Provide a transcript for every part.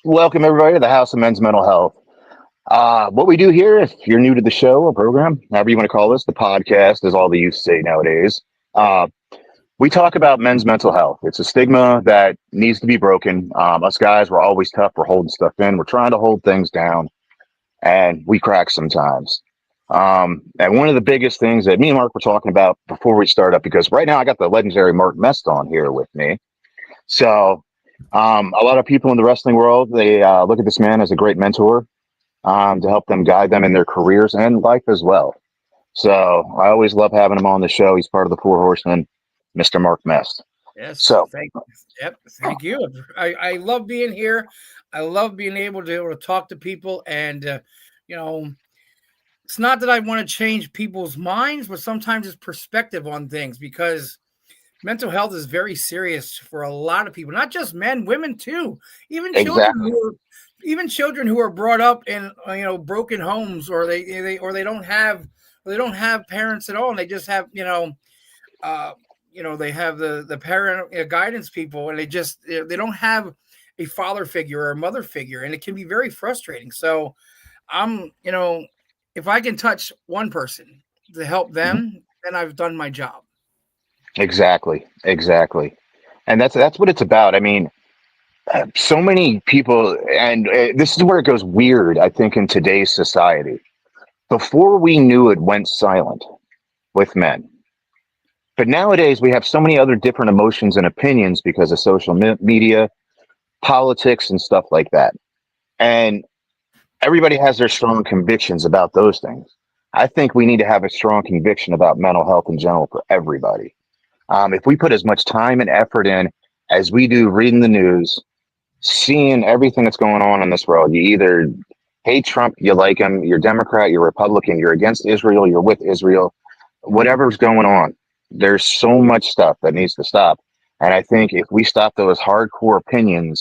Welcome everybody to the House of Men's Mental Health. What we do here, if you're new to the show or program, however you want to call this, the podcast, as all the youth say nowadays, uh, we talk about men's mental health. It's a stigma that needs to be broken. Us guys, we're always tough. We're holding stuff in. We're trying to hold things down, and we crack sometimes. And one of the biggest things that me and Mark were talking about before we start up, because right now I got the legendary Mark Mest on here with me. So a lot of people in the wrestling world, they look at this man as a great mentor to help them guide them in their careers and life as well. So I always love having him on the show. He's part of the Four Horsemen, Mr. Mark Mest. Yes, So, thank yep, thank you. I love being here. I love being able to talk to people, and you know, it's not that I want to change people's minds, but sometimes it's perspective on things because mental health is very serious for a lot of people, not just men, women too, even children exactly. who are brought up in broken homes, or they don't have parents at all, and they just have uh, they have the parent guidance people, and they don't have a father figure or a mother figure, and it can be very frustrating. So I'm if I can touch one person to help Mhm. them, then I've done my job. Exactly. Exactly. And that's what it's about. I mean, so many people, and this is where it goes weird, I think, in today's society. Before we knew it went silent with men. But nowadays, we have so many other different emotions and opinions because of social media, politics, and stuff like that. And everybody has their strong convictions about those things. I think we need to have a strong conviction about mental health in general for everybody. If we put as much time and effort in as we do reading the news, seeing everything that's going on in this world, you either hate Trump, you like him, you're Democrat, you're Republican, you're against Israel, you're with Israel, whatever's going on, there's so much stuff that needs to stop. And I think if we stop those hardcore opinions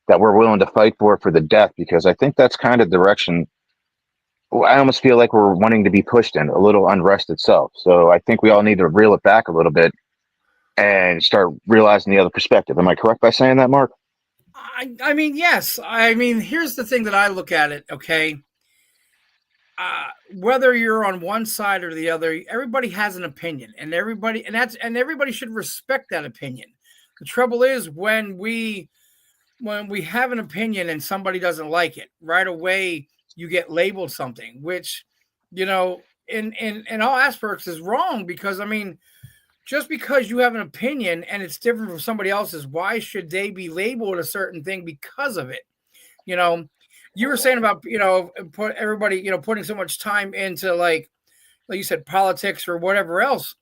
that we're willing to fight for the death, because I think that's kind of direction I almost feel like we're wanting to be pushed in a little unrest itself. So I think we all need to reel it back a little bit and start realizing the other perspective. Am I correct by saying that, Mark? I mean, yes. I mean, here's the thing that I look at it. Okay, whether you're on one side or the other, everybody has an opinion, and everybody should respect that opinion. The trouble is when we have an opinion and somebody doesn't like it, right away you get labeled something, which in all aspects is wrong, because I mean, just because you have an opinion and it's different from somebody else's, why should they be labeled a certain thing because of it? You know, you were saying about put everybody putting so much time into like you said, politics or whatever else.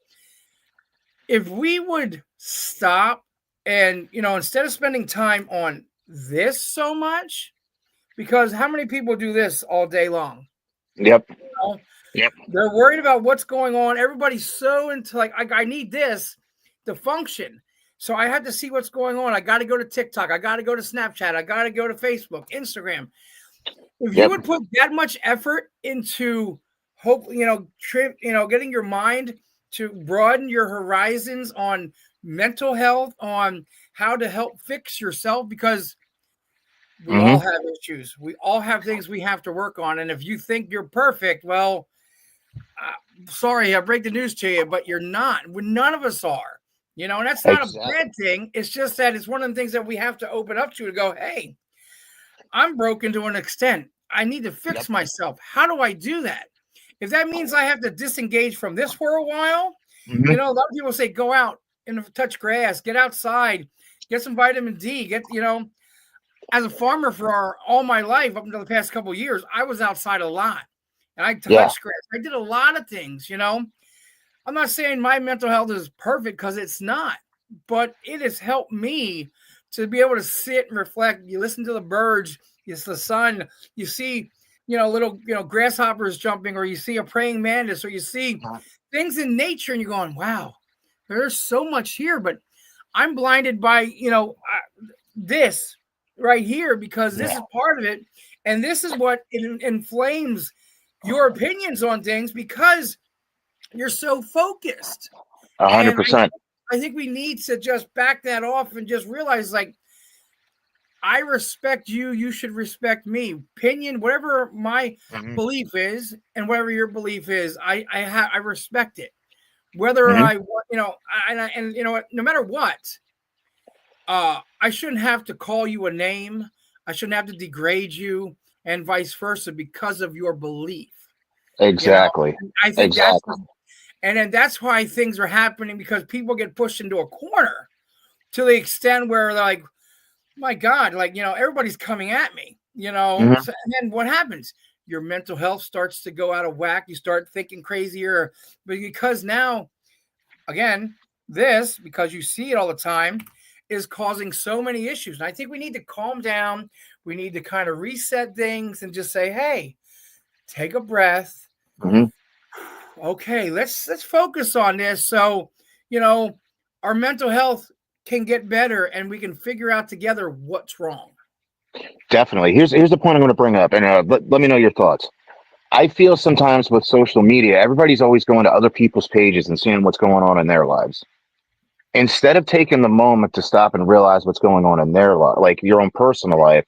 If we would stop and instead of spending time on this so much, because how many people do this all day long? Yep. know, Yep. they're worried about what's going on. Everybody's so into like, I need this to function. So I have to see what's going on. I got to go to TikTok. I got to go to Snapchat. I got to go to Facebook, Instagram. If you Yep. would put that much effort into getting your mind to broaden your horizons on mental health, on how to help fix yourself, because we all Hmm. have issues. We all have things we have to work on. And if you think you're perfect, well, sorry, I break the news to you, but you're not. None of us are. And that's not a Exactly. bad thing. It's just that it's one of the things that we have to open up to go, hey, I'm broken to an extent. I need to Yep. fix myself. How do I do that? If that means I have to disengage from this for a while, Hmm. a lot of people say go out and touch grass, get outside, get some vitamin D, as a farmer for all my life up until the past couple of years, I was outside a lot and I Yeah. touched grass. I did a lot of things. I'm not saying my mental health is perfect, because it's not, but it has helped me to be able to sit and reflect. You listen to the birds, it's the sun, you see, little, grasshoppers jumping, or you see a praying mantis, or you see things in nature, and you're going, wow, there's so much here, but I'm blinded by, this right here, because this Yeah. is part of it. And this is what inflames your opinions on things, because you're so focused. A hundred And percent. I think we need to just back that off and just realize, like, I respect you. You should respect me. Opinion, whatever my Hmm. belief is, and whatever your belief is, I respect it. Whether Hmm. I, and you know what, no matter what, I shouldn't have to call you a name. I shouldn't have to degrade you, and vice versa, because of your belief. You know, Exactly. I think that's, Exactly. and then that's why things are happening, because people get pushed into a corner to the extent where they're like, my God, like, everybody's coming at me, Hmm. so, and then what happens? Your mental health starts to go out of whack. You start thinking crazier, but because now, again, this, because you see it all the time, is causing so many issues. And I think we need to calm down. We need to kind of reset things and just say, hey, take a breath. Hmm. Okay, let's focus on this. So, you know, our mental health can get better and we can figure out together what's wrong. Definitely. Here's the point I'm going to bring up, and let me know your thoughts. I feel sometimes with social media, everybody's always going to other people's pages and seeing what's going on in their lives. Instead of taking the moment to stop and realize what's going on in their life, like your own personal life,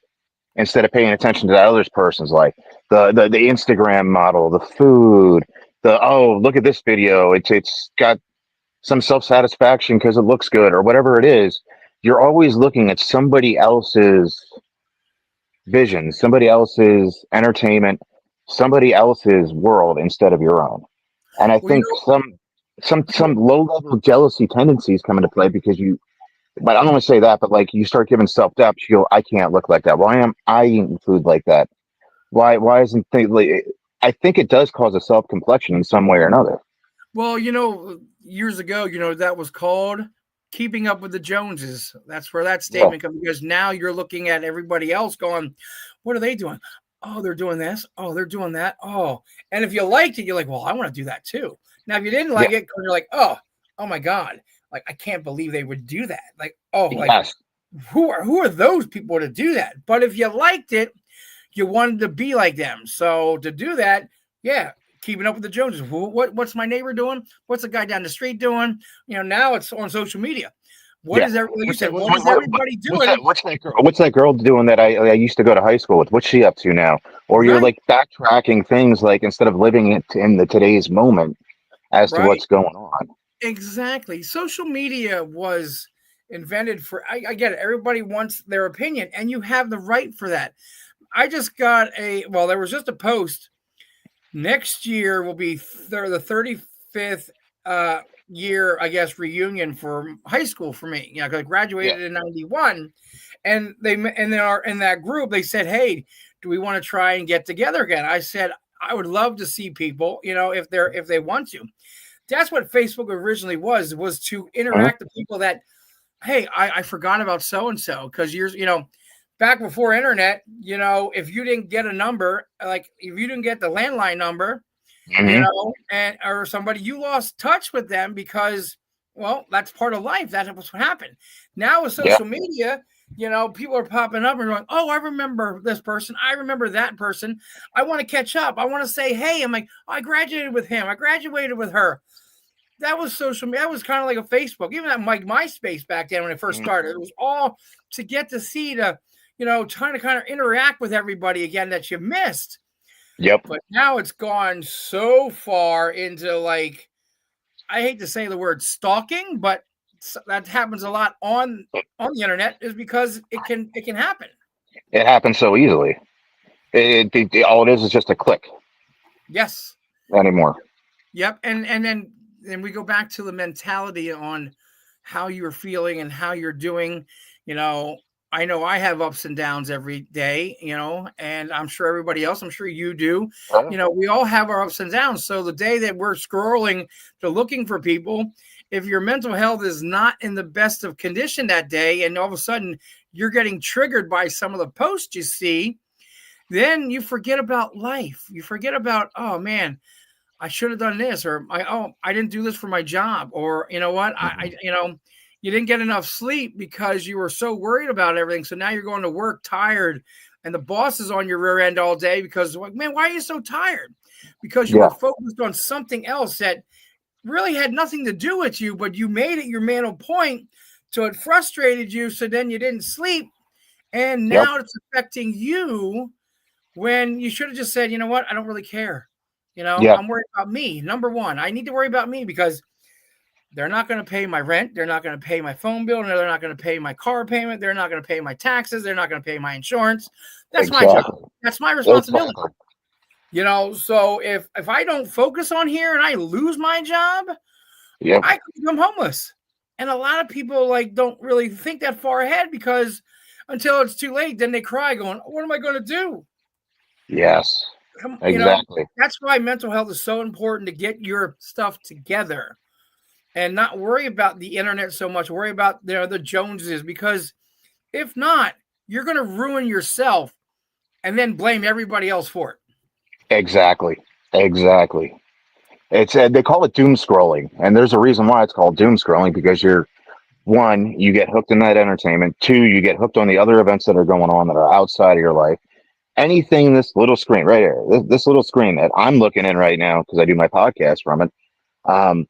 instead of paying attention to that other person's life, the Instagram model, the food, the oh look at this video, it's got some self satisfaction because it looks good or whatever it is. You're always looking at somebody else's vision, somebody else's entertainment, somebody else's world instead of your own. And I Well, think some low level jealousy tendencies come into play because you, but I don't want to say that, but like you start giving self doubt. You go, I can't look like that. Why am I eating food like that? Why isn't things like? I think it does cause a self complexion in some way or another. well, years ago, that was called keeping up with the Joneses. That's where that Yeah, statement comes, because now you're looking at everybody else going, what are they doing? Oh, they're doing this. Oh, they're doing that. Oh, and if you liked it, you're like, well, I want to do that too. Now, if you didn't yeah, like it, you're like, oh my God, like I can't believe they would do that. Like, oh, like yes, who are those people to do that? But if you liked it, you wanted to be like them. So to do that, yeah, keeping up with the Joneses. What's my neighbor doing? What's the guy down the street doing? Now it's on social media. What yeah. is like you What's said? that? What is everybody What's that? doing? What's that girl? What's that girl doing that I used to go to high school with? What's she up to now? Or you're Right, like backtracking things like instead of living it in the today's moment as to right, what's going on. exactly. Social media was invented for. I get it. Everybody wants their opinion, and you have the right for that. I just got there was just a post. Next year will be the 35th year, I guess, reunion for high school for me. Because I Yeah. graduated in '91, and they are in that group. They said, "Hey, do we want to try and get together again?" I said, "I would love to see people, if they want to." That's what Facebook originally was to Mhm. interact with people that, hey, I forgot about so and so, because back before internet, if you didn't get a number, like if you didn't get the landline number, Mhm. and or somebody, you lost touch with them because, well, that's part of life. That's what happened. Now with Yeah. social media, people are popping up and going, oh, I remember this person. I remember that person. I want to catch up. I want to say, hey, I'm like, oh, I graduated with him. I graduated with her. That was social media. That was kind of like a Facebook, even that like MySpace back then when it first Mhm. started. It was all to get to see trying to kind of interact with everybody again that you missed. Yep. But now it's gone so far into, like, I hate to say the word stalking, but that happens a lot on the internet, is because it can happen. It happens so easily. All it is just a click Yes. anymore. Yep. And then we go back to the mentality on how you're feeling and how you're doing. You know, I know I have ups and downs every day, and I'm sure everybody else, I'm sure you do. Huh? We all have our ups and downs. So the day that we're scrolling to looking for people, if your mental health is not in the best of condition that day, and all of a sudden you're getting triggered by some of the posts you see, then you forget about life. You forget about, oh man, I should have done this, or I didn't do this for my job, or you know what, Mhm. you didn't get enough sleep because you were so worried about everything. So now you're going to work tired, and the boss is on your rear end all day because, like, man, why are you so tired? Because you Yeah. were focused on something else that really had nothing to do with you, but you made it your mental point, so it frustrated you. So then you didn't sleep, And Yep. now it's affecting you when you should have just said, you know what, I don't really care. Yeah. I'm worried about me. Number one, I need to worry about me because they're not going to pay my rent. They're not going to pay my phone bill. They're not going to pay my car payment. They're not going to pay my taxes. They're not going to pay my insurance. That's my job. Exactly. That's my responsibility. Exactly. So if I don't focus on here and I lose my job, Yep. I could become homeless. And a lot of people like don't really think that far ahead because until it's too late, then they cry going, what am I going to do? Yes. Come, Exactly. that's why mental health is so important to get your stuff together and not worry about the internet so much, worry about the Joneses, because if not, you're going to ruin yourself and then blame everybody else for it. Exactly. Exactly. It's they call it doom scrolling, and there's a reason why it's called doom scrolling because you're one, you get hooked in that entertainment. Two, you get hooked on the other events that are going on that are outside of your life. Anything this little screen right here, this little screen that I'm looking in right now because I do my podcast from it. Um,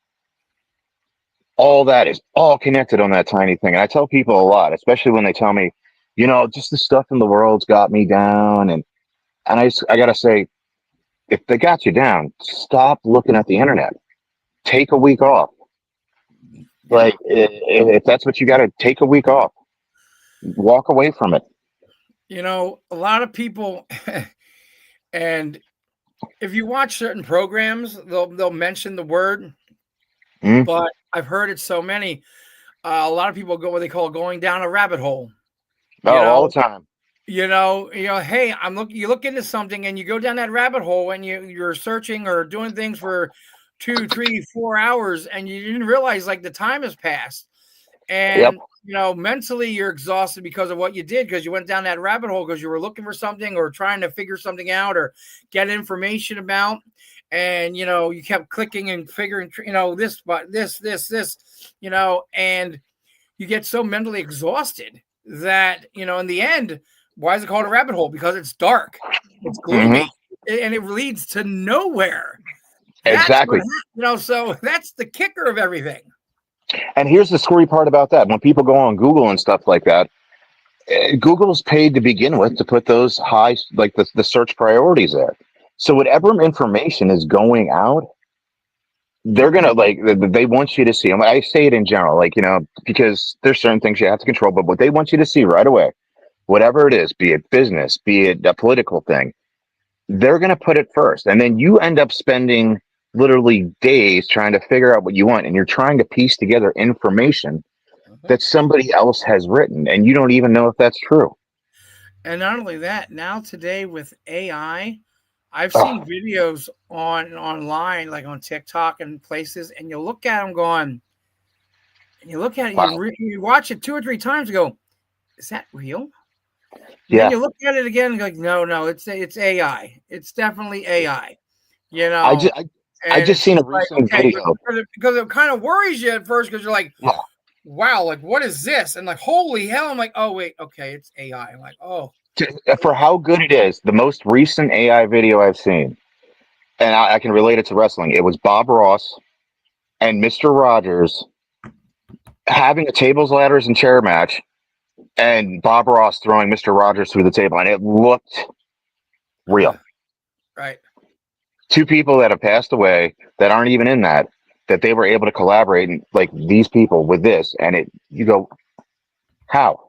all that is all connected on that tiny thing. And I tell people a lot, especially when they tell me, just the stuff in the world's got me down, and I gotta say, if they got you down, stop looking at the internet. Take a week off. Yeah. Like if that's what you got to take a week off, walk away from it. A lot of people, and if you watch certain programs, they'll mention the word, Mm? but I've heard it so many. A lot of people go what they call going down a rabbit hole. Oh, You all know, the time. Hey, I'm looking. You look into something and you go down that rabbit hole and you're searching or doing things for 2, 3, 4 hours, and you didn't realize like the time has passed. Yep. And mentally you're exhausted because of what you did because you went down that rabbit hole because you were looking for something or trying to figure something out or get information about, and you kept clicking and figuring this but this, and you get so mentally exhausted that in the end, why is it called a rabbit hole? Because it's dark, it's Hmm. gloomy, and it leads to nowhere. That's what Exactly. so that's the kicker of everything. And here's the screwy part about that: when people go on Google and stuff like that, Google's paid to begin with to put those high, like the search priorities there. So whatever information is going out, they're gonna like they want you to see. And I say it in general, like because there's certain things you have to control, but what they want you to see right away, whatever it is, be it business, be it a political thing, they're going to put it first. And then you end up spending literally days trying to figure out what you want. And you're trying to piece together information Mhm. that somebody else has written. And you don't even know if that's true. And not only that, now today with AI, I've seen Oh, videos online, like on TikTok and places, and you look at them going, and you look at it, wow. you watch it 2 or 3 times, and go, is that real? And then Yeah. you look at it again, and go, no, it's AI. It's definitely AI. You I know, just, I, I and just it's seen a just like recent okay, video. because it kind of worries you at first because you're like, Yeah. wow, like what is this? And like holy hell, I'm like, oh wait, okay, it's AI. I'm like, oh. For how good it is, the most recent AI video I've seen, and I can relate it to wrestling, it was Bob Ross and Mr. Rogers having a tables, ladders, and chair match, and Bob Ross throwing Mr. Rogers through the table, and it looked real. Right. Two people that have passed away that aren't even in that they were able to collaborate and like these people with this, and you go, how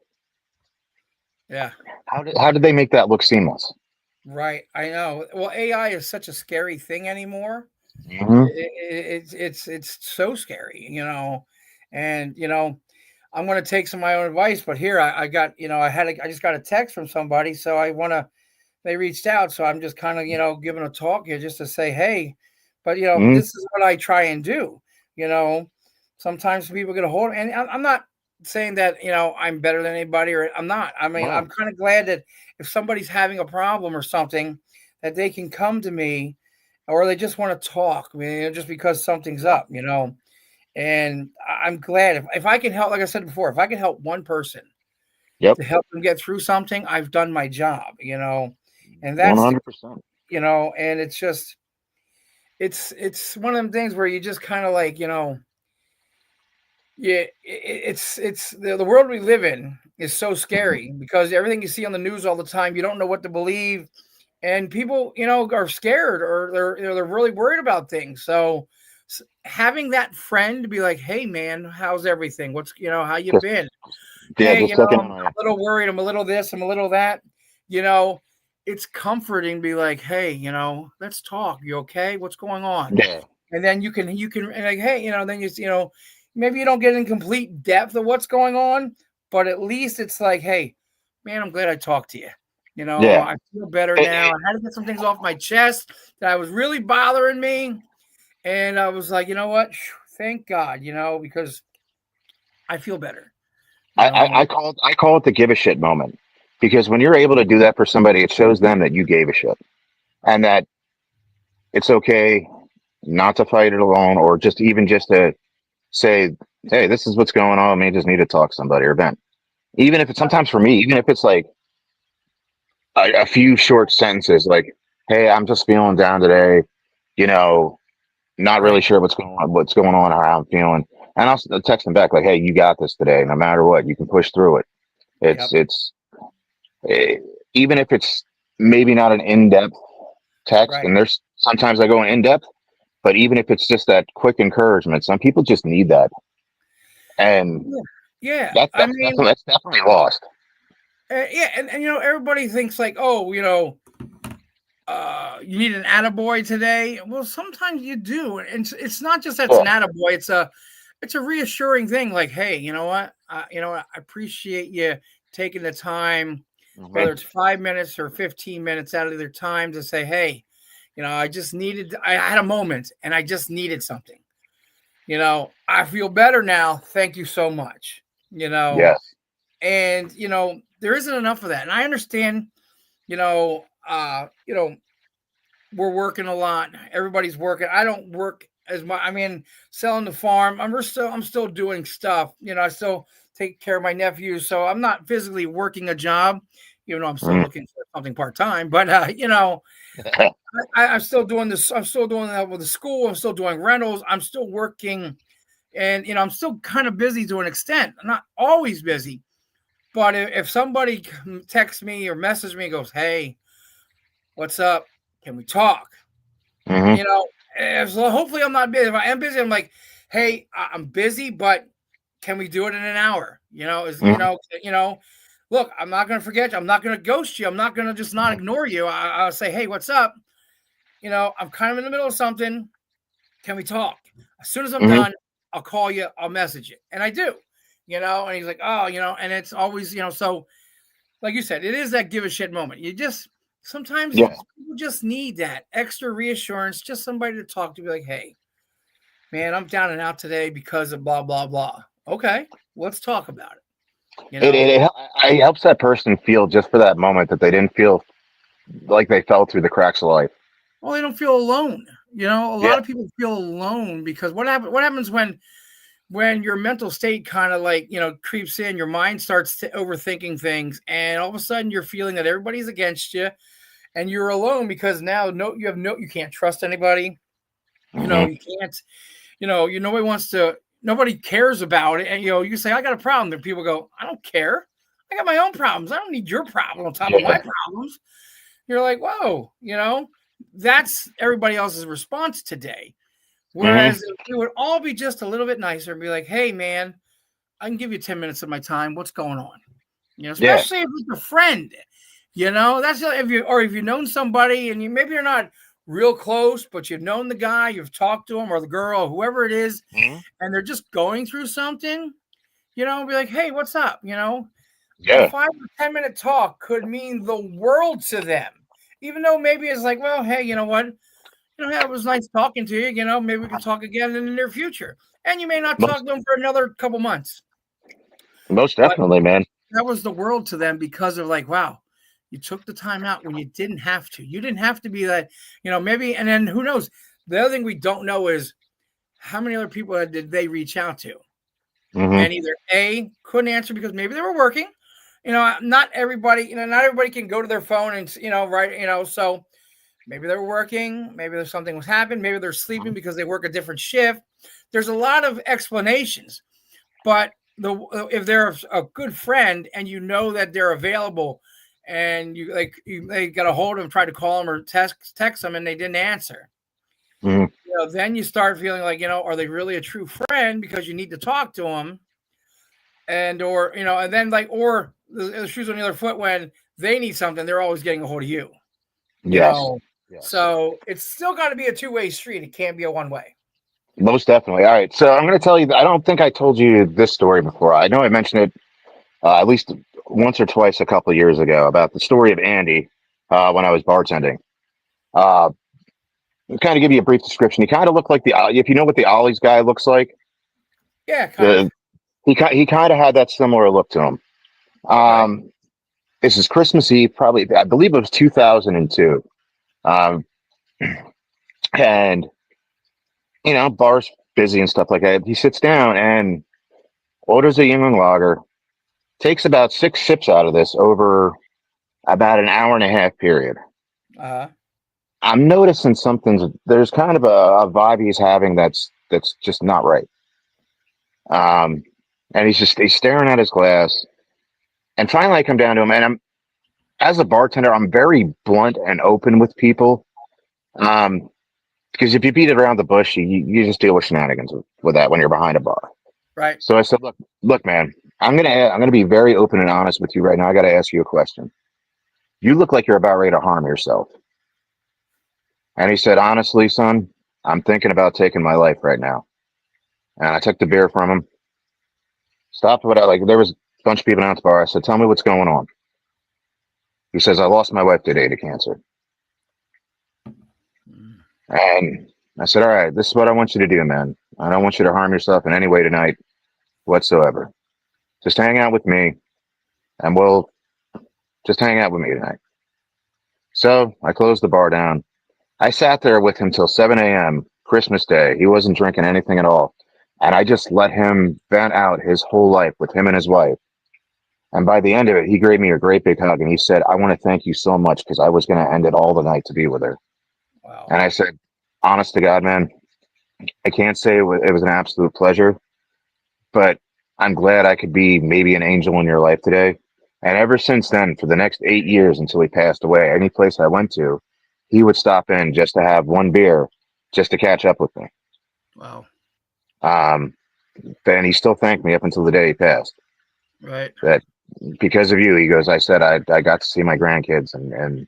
Yeah. how did they make that look seamless? Right. I know. Well, AI is such a scary thing anymore. Hmm. It's so scary, and I'm going to take some of my own advice, but here I got, I just got a text from somebody, so they reached out, so I'm just kind of, giving a talk here just to say, hey, but Hmm. this is what I try and do. You know, Sometimes people get a hold, and I'm not saying that I'm better than anybody, or I'm not. I mean, No. I'm kind of glad that if somebody's having a problem or something, that they can come to me, or they just want to talk. I mean, just because something's Yeah. up. And I'm glad if I can help. Like I said before, if I can help one person Yep. to help them get through something, I've done my job. And One that's the hundred percent. and it's just it's one of them things where you just kind of like Yeah, it's the world we live in is so Mhm. scary because everything you see on the news all the time, you don't know what to believe, and people, are scared or they're really worried about things. So having that friend to be like, "Hey, man, how's everything? How you Just been? yeah, Hey, just checking I'm on you. a little worried. I'm a little this. I'm a little that." You know, it's comforting to be like, "Hey, let's talk. You okay? What's going on?" Yeah, And then you can and like, hey, then maybe you don't get in complete depth of what's going on, but at least it's like, hey, man, I'm glad I talked to you. yeah. I feel better It, now. I it, had to get some things off my chest that was really bothering me. And I was like, you know what? Thank God, because I feel better. You know, I call it the give a shit moment, because when you're able to do that for somebody, it shows them that you gave a shit, and that it's okay not to fight it alone, or just even just to say, hey, this is what's going on. Me, just need to talk to somebody or vent. Even if it's sometimes for me, even if it's like a few short sentences, like, hey, I'm just feeling down today. You know, not really right. sure what's going on, how I'm feeling, and I'll text them back like, hey, you got this today. No matter what, you can push through it. Yep. It's eh, even if it's maybe not an in-depth text, Right. and there's sometimes I go in depth, but even if it's just that quick encouragement, some people just need that, and Yeah. Yeah. that I mean, that's definitely lost. yeah. And everybody thinks like, oh, you need an attaboy today. Well, sometimes you do. And it's not just that's Yeah. an attaboy, it's a reassuring thing. Like, hey, you know what? I appreciate you taking the time, whether Hmm. it's 5 minutes or 15 minutes out of their time to say, hey, I had a moment and I just needed something. I feel better now. Thank you so much. You know, Yes. and there isn't enough of that. And I understand, you know, we're working a lot. Everybody's working. I don't work as much. I mean, selling the farm. I'm still doing stuff. I still take care of my nephews. So I'm not physically working a job, even though I'm still Mm. looking for something part time. But I'm still doing this. I'm still doing that with the school. I'm still doing rentals. I'm still working, and I'm still kind of busy to an extent. I'm not always busy, but if somebody texts me or messages me and goes, "Hey, what's up? Can we talk?" Hmm. You know, so hopefully I'm not busy. If I am busy, I'm like, hey, I'm busy, but can we do it in an hour? Hmm. Look, I'm not gonna forget you. I'm not gonna ghost you. I'm not gonna just not ignore you. I'll say, hey, what's up? I'm kind of in the middle of something. Can we talk? As soon as I'm Hmm. done, I'll call you, I'll message you. And I do, and he's like, oh, and it's always, so like you said, it is that give a shit moment. Sometimes Yeah. people just need that extra reassurance, just somebody to talk to, be like, hey, man, I'm down and out today because of blah blah blah. Okay, let's talk about it. You It, know, it, it it helps that person feel just for that moment that they didn't feel like they fell through the cracks of life. well, they don't feel alone. A lot Yeah. of people feel alone because what happens when your mental state kind of like creeps in, your mind starts overthinking things, and all of a sudden you're feeling that everybody's against you, and you're alone because now you can't trust anybody. Hmm. You can't nobody cares about it. And you say, I got a problem. And people go, I don't care. I got my own problems. I don't need your problem on top of my Yeah. problems. You're like, whoa, that's everybody else's response today. Hmm. Whereas if we would all be just a little bit nicer and be like, hey, man, I can give you 10 minutes of my time. What's going on? Yeah. Especially if it's a friend. That's if you've known somebody and maybe you're not real close, but you've known the guy, you've talked to him or the girl, or whoever it is, Hmm. and they're just going through something, be like, hey, what's up? A Yeah. 5 or 10 minute talk could mean the world to them. Even though maybe it's like, well, hey, you know what? Hey, it was nice talking to you. Maybe we can talk again in the near future. And you may not talk Most to them for another couple months. most But definitely, man. that was the world to them because of like, wow, you took the time out when you didn't have to. You didn't have to be that, maybe. And then who knows? The other thing we don't know is how many other people did they reach out to? Hmm. And either A, couldn't answer because maybe they were working. Not everybody can go to their phone and, right, so maybe they're working, maybe there's something was happened, maybe they're sleeping because they work a different shift. There's a lot of explanations. But if they're a good friend and you know that they're available, and they got a hold of them, tried to call them or text them, and they didn't answer. Mhm. Then you start feeling like, are they really a true friend, because you need to talk to them, and then or the shoes on the other foot, when they need something, they're always getting a hold of you. you Yes. know Yes. so it's still got to be a two-way street. It can't be a one-way. Most definitely. All right. So I'm going to tell you, I don't think I told you this story before. I know I mentioned it at least once or twice a couple of years ago about the story of Andy when I was bartending. Uh, kind of give you a brief description. He kind of looked like if you know what the Ollie's guy looks like, Yeah, kind of. the, he kind of had that similar look to him. Okay. Um, this is Christmas Eve, probably, I believe it was 2002. Um, and, bar's busy and stuff like that. He sits down and orders a Yingling lager, takes about 6 sips out of this over about an hour and a half period. Uh-huh. I'm noticing there's kind of a vibe he's having that's just not right. Um, and he's staring at his glass. And finally, I come down to him, and as a bartender, I'm very blunt and open with people. Um, because if you beat it around the bush, you just deal with shenanigans with that when you're behind a bar. Right. So I said, look, man, I'm gonna be very open and honest with you right now. I got to ask you a question. You look like you're about ready to harm yourself. And he said, honestly, son, I'm thinking about taking my life right now. And I took the beer from him. Stopped what I like. There was a bunch of people down at the bar. I said, tell me what's going on. He says, I lost my wife today to cancer. And I said, all right, this is what I want you to do, man. I don't want you to harm yourself in any way tonight whatsoever. Just hang out with me, and we'll just hang out with me tonight. So I closed the bar down. I sat there with him till 7 a.m. Christmas Day. He wasn't drinking anything at all. And I just let him vent out his whole life with him and his wife. And by the end of it, he gave me a great big hug and he said, I want to thank you so much because I was going to end it all the night to be with her. Wow. And I said, honest to God, man, I can't say it was an absolute pleasure, but I'm glad I could be maybe an angel in your life today. And ever since then, for the next 8 years until he passed away, any place I went to, he would stop in just to have one beer, just to catch up with me. Wow. Um, and he still thanked me up until the day he passed. Right. That because of you, he goes, I said I got to see my grandkids and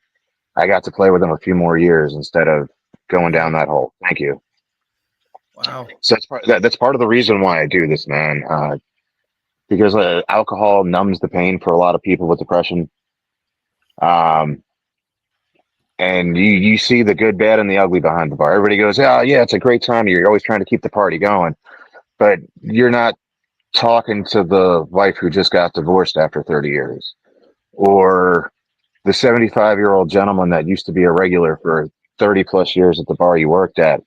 I got to play with them a few more years instead of going down that hole. Thank you. Wow. So that's part of the reason why I do this, man. Because alcohol numbs the pain for a lot of people with depression. Um, and you see the good, bad, and the ugly behind the bar. Everybody goes, oh yeah, it's a great time. You're always trying to keep the party going, but you're not talking to the wife who just got divorced after 30 years, or the 75-year-old gentleman that used to be a regular for 30 plus years at the bar you worked at,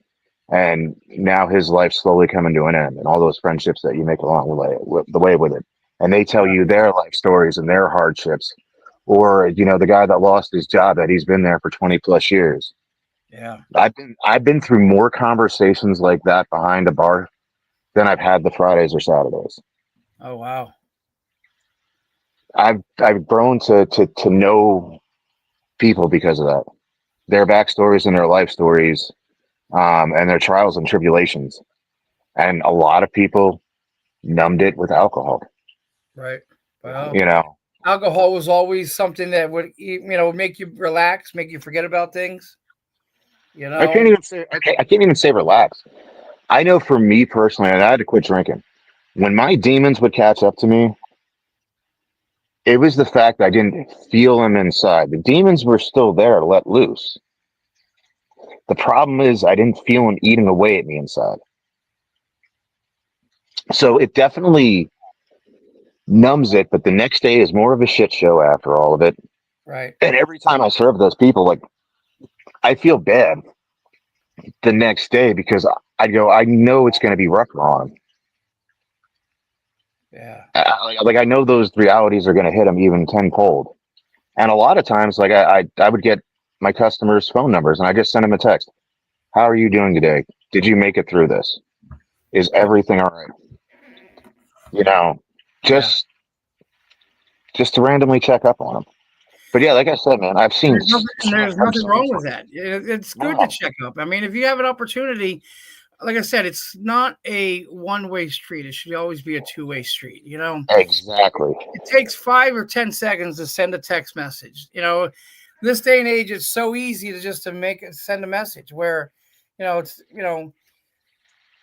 and now his life's slowly coming to an end, and all those friendships that you make along the way with it, and they tell you their life stories and their hardships, or the guy that lost his job that he's been there for 20 plus years. Yeah. I've been through more conversations like that behind a bar than I've had the Fridays or Saturdays. Oh, wow. I've grown to know people because of that, their backstories and their life stories, and their trials and tribulations. And a lot of people numbed it with alcohol. Right. Well, You know, alcohol was always something that would, make you relax, make you forget about things. I can't even say relax. I know for me personally, and I had to quit drinking. When my demons would catch up to me, it was the fact that I didn't feel them inside. The demons were still there to let loose. The problem is I didn't feel them eating away at me inside. So it definitely numbs it, but the next day is more of a shit show after all of it. Right. And every time I serve those people, like, I feel bad the next day because I know it's going to be rough on them. Yeah. I know those realities are going to hit them even tenfold. And a lot of times, like I would get my customers' phone numbers and I just send them a text. How are you doing today? Did you make it through this? Is everything all right? You know, Yeah. just just to randomly check up on them. But yeah, like I said, man, I've seen There's I've nothing seen wrong with some. that. It's good to No, check up. I mean, if you have an opportunity, like I said, it's not a one-way street. It should always be a two-way street. exactly. It takes 5 or 10 seconds to send a text message. This day and age, it's so easy to just to make it send a message. Where, it's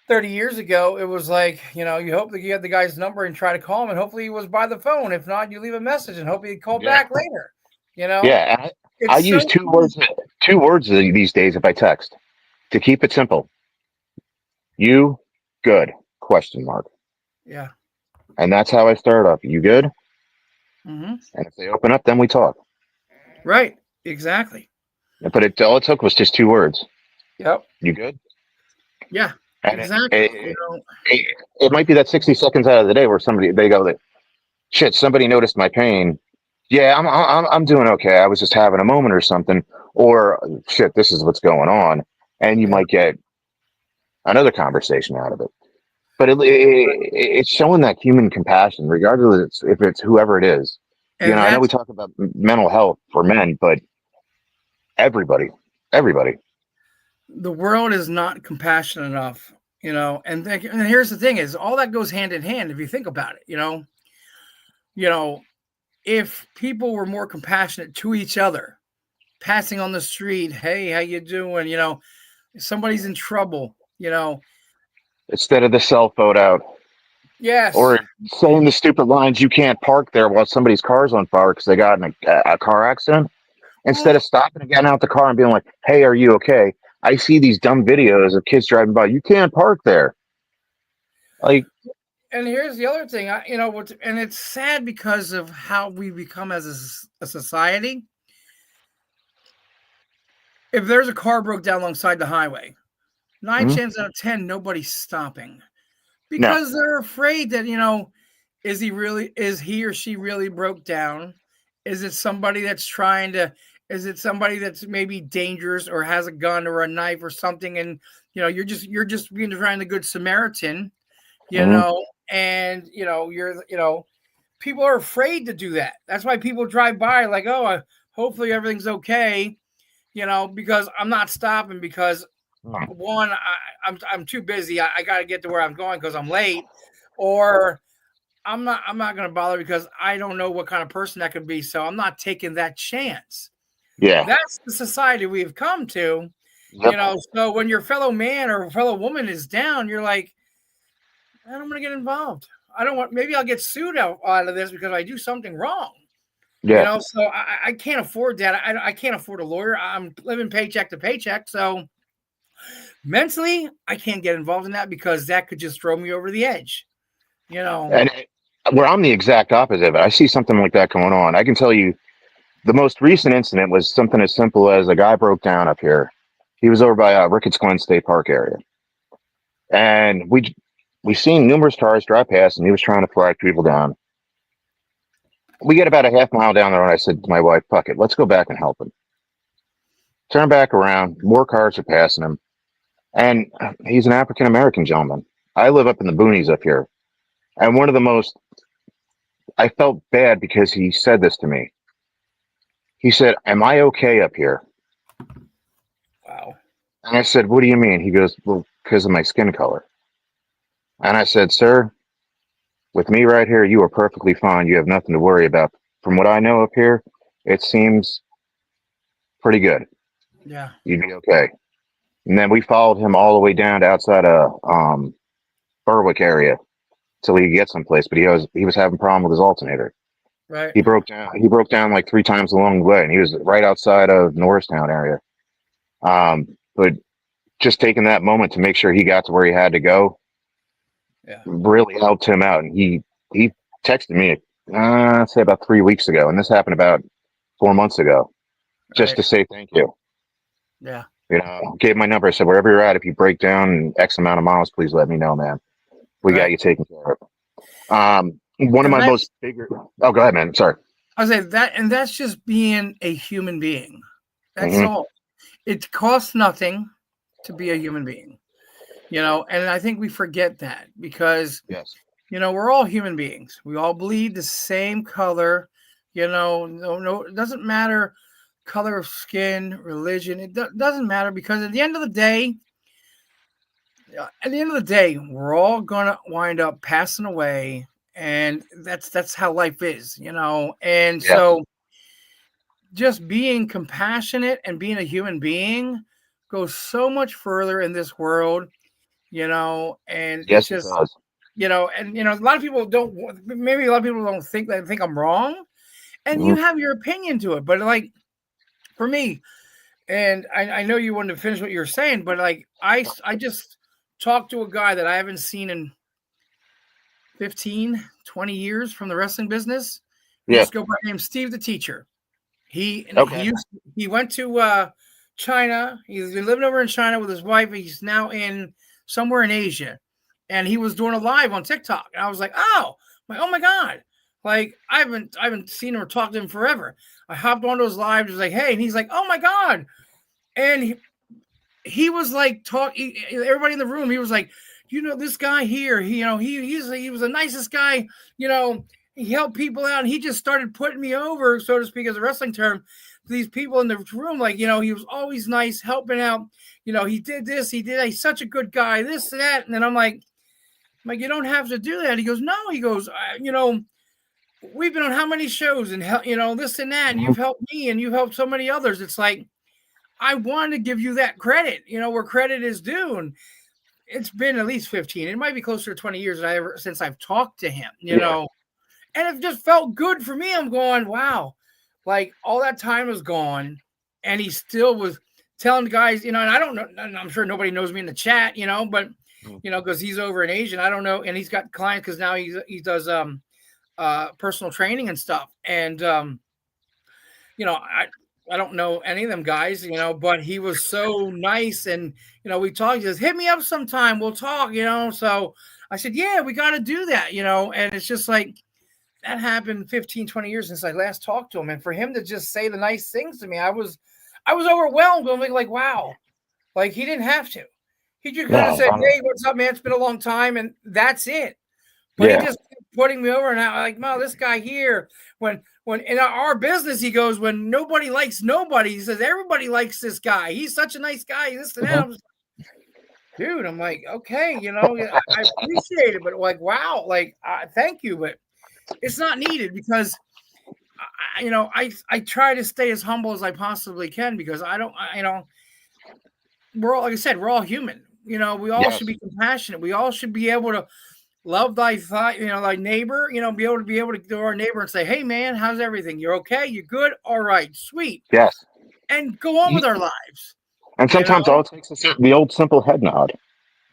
30 years ago, it was like, you hope that you had the guy's number and try to call him, and hopefully he was by the phone. If not, you leave a message and hope he'd call Yeah, back later. You know, yeah. And I it's use so easy. two words these days if I text to keep it simple. You good? Question mark. Yeah. And that's how I start off. You good? Hmm. And if they open up, then we talk. Right. Exactly. But all it took was just two words. Yep. You good? Yeah. And Exactly. it might be that 60 seconds out of the day where they go that shit. Somebody noticed my pain. Yeah, I'm doing okay. I was just having a moment or something. Or shit, this is what's going on, and you Yeah. might get another conversation out of it. But it's showing that human compassion, regardless if it's whoever it is. And I know we that's talk about mental health for men, but everybody, everybody. the world is not compassionate enough. And here's the thing: is all that goes hand in hand if you think about it. You know, if people were more compassionate to each other, passing on the street, hey, how you doing? If somebody's in trouble. Instead of the cell phone out Yes. or saying the stupid lines, you can't park there while somebody's car's on fire because they got in a car accident. Instead Well, of stopping and getting out the car and being like, "Hey, are you okay?" I see these dumb videos of kids driving by. You can't park there. Like, and here's the other thing. And it's sad because of how we become as a society. If there's a car broke down alongside the highway, nine mm, chances out of 10, nobody's stopping no, because they're afraid that, is he or she really broke down? Is it somebody that's trying to, is it somebody that's maybe dangerous or has a gun or a knife or something? And, you're just being trying the good Samaritan, you mm, know, and, people are afraid to do that. That's why people drive by like, oh, hopefully everything's okay, because I'm not stopping because mm, one, I'm too busy. I got to get to where I'm going because I'm late, or I'm not going to bother because I don't know what kind of person that could be. So I'm not taking that chance. yeah, That's the society we've come to. yep, So when your fellow man or fellow woman is down, you're like, I don't want to get involved. I don't want. Maybe I'll get sued out of this because I do something wrong. yeah, So I can't afford that. I can't afford a lawyer. I'm living paycheck to paycheck. So mentally, I can't get involved in that because that could just throw me over the edge. You know, and where I'm the exact opposite of it. I see something like that going on. I can tell you the most recent incident was something as simple as a guy broke down up here. He was over by Ricketts Glen State Park area, and we seen numerous cars drive past, and he was trying to flag people down. We get about a half mile down the road. I said to my wife, "Fuck it, let's go back and help him." Turn back around, more cars are passing him, and he's an African American gentleman. I live up in the boonies up here, and one of the most I felt bad because he said this to me. He said, "Am I okay up here?" wow. And I said, "What do you mean?" He goes, "Well, because of my skin color." And I said, "Sir, with me right here, you are perfectly fine. You have nothing to worry about. From what I know up here, it seems pretty good. Yeah. You'd be okay." And then we followed him all the way down to outside of Berwick area till he could get someplace. But he was having a problem with his alternator. Right. He broke down like three times along the way, and he was right outside of Norristown area. But just taking that moment to make sure he got to where he had to go Yeah. really helped him out. And he texted me, I'd say about 3 weeks ago, and this happened about 4 months ago, just Right. to say thank you. Yeah. Gave my number. I said, wherever you're at, if you break down X amount of miles, please let me know, man. We got Right. you taken care of. One of And my that's most bigger. Oh, go ahead, man. Sorry. I say that, and that's just being a human being. That's Hmm. all. It costs nothing to be a human being. And I think we forget that because Yes. we're all human beings. We all bleed the same color. No, it doesn't matter color of skin, religion. It doesn't matter because at the end of the day, we're all gonna wind up passing away, and that's how life is. And Yeah. so just being compassionate and being a human being goes so much further in this world. And it's Yes, it just does. a lot of people don't, maybe a lot of people don't think, they think I'm wrong, and you Mhm. have your opinion to it, but like for me, and I know you wanted to finish what you were saying, but like I just talked to a guy that I haven't seen in 15, 20 years from the wrestling business. He Yeah. used to go by the name Steve the Teacher. Okay. He went to China. He's been living over in China with his wife. He's now in somewhere in Asia, and he was doing a live on TikTok. And I was like, oh my god, like I haven't seen him or talked to him forever. I hopped on those lives, was like, hey, and he's like, oh my god, and he was like everybody in the room. He was like, this guy here. He was the nicest guy. He helped people out, and he just started putting me over, so to speak, as a wrestling term, to these people in the room. Like, he was always nice, helping out. He did this, he did. He's such a good guy. This and that, and then I'm like, you don't have to do that. He goes, no. He goes, we've been on how many shows and this and that, and Mhm. you've helped me, and you've helped so many others. It's like, I want to give you that credit, where credit is due. And it's been at least 15. It might be closer to 20 years since I've talked to him, Yeah. and it just felt good for me. I'm going, wow, like all that time was gone, and he still was telling guys, and I don't know, and I'm sure nobody knows me in the chat, but Mhm. because he's over in Asia, and I don't know, and he's got clients because now he does personal training and stuff, and I don't know any of them guys, but he was so nice. And, we talked, he says, hit me up sometime. We'll talk, So I said, yeah, we got to do that, and it's just like that happened 15, 20 years since I last talked to him. And for him to just say the nice things to me, I was overwhelmed. I'm like, wow, like he didn't have to. He just could have No. said, hey, what's up, man? It's been a long time. And that's it. But he Yeah. just kept putting me over, and I'm like, no, this guy here, when in our business, he goes, when nobody likes nobody, he says everybody likes this guy. He's such a nice guy. This and that. Mhm. I'm just, dude, I'm like, okay, I appreciate it, but like, wow, like, thank you, but it's not needed because I try to stay as humble as I possibly can because I don't, we're all, like I said, we're all human. We all should Yes. be compassionate. We all should be able to love thy thought, thy neighbor, be able to go to our neighbor and say, hey man, how's everything? You're okay? You good? All right, sweet. Yes. And go on with our lives, And you sometimes know? all it takes is the old simple head nod.